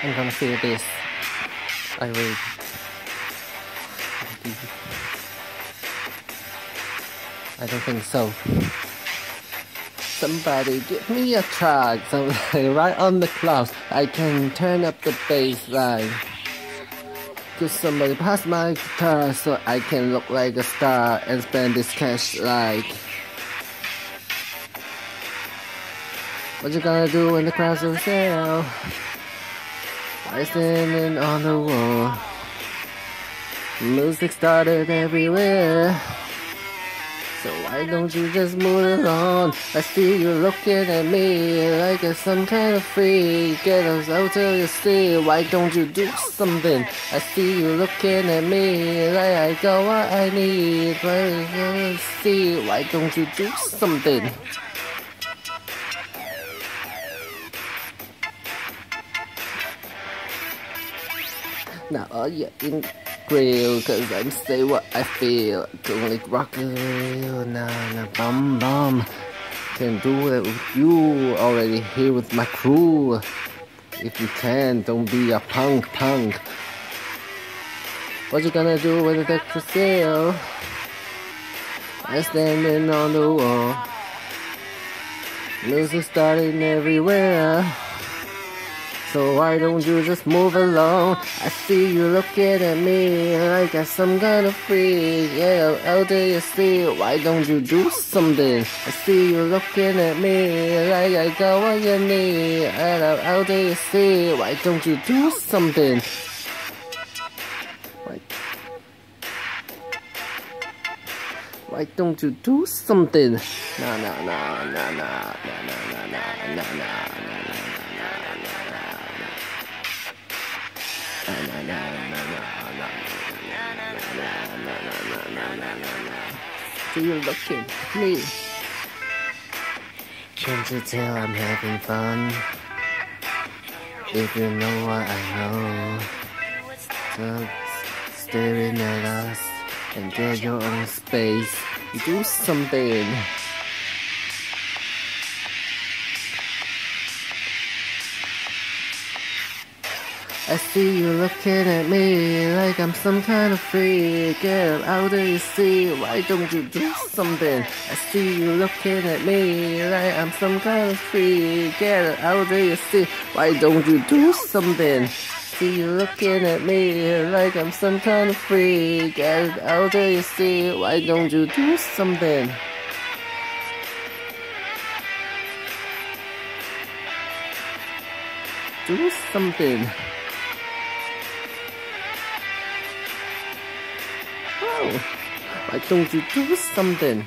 I'm gonna feel this. I will. I don't think so. Somebody give me a track, somebody right on the clouds. I can turn up the bass line. Could somebody pass my guitar so I can look like a star and spend this cash like. What you gonna do when the crowds will sell? I standing on the wall. Music started everywhere. So why don't you just move along? I see you looking at me like it's some kind of freak. Get us out till you see. Why don't you do something? I see you looking at me like I got what I need. Let's see. Why don't you do something? Now all you in grill, cause I'm say what I feel. Don't like rock and roll, nah, bum bum. Can do it with you, already here with my crew. If you can, don't be a punk. What you gonna do when the deck for sale? I'm standing on the wall. Music starting everywhere. So why don't you just move along? I see you looking at me like I'm some kind of freak. Yeah, how do you see? Why don't you do something? I see you looking at me like I got what you need. How do you see? Why don't you do something? Why don't you do something? So you looking at me? Can't you tell I'm having fun? If you know what I know, just staring at us and get your own space. Do something. I see you looking at me like I'm some kind of freak. Yeah, how do you see? Why don't you do something? I see you looking at me like I'm some kind of freak. Yeah, how do you see? Why don't you do something? See you looking at me like I'm some kind of freak. Yeah, how do you see? Why don't you do something? Do something. Why don't you do something?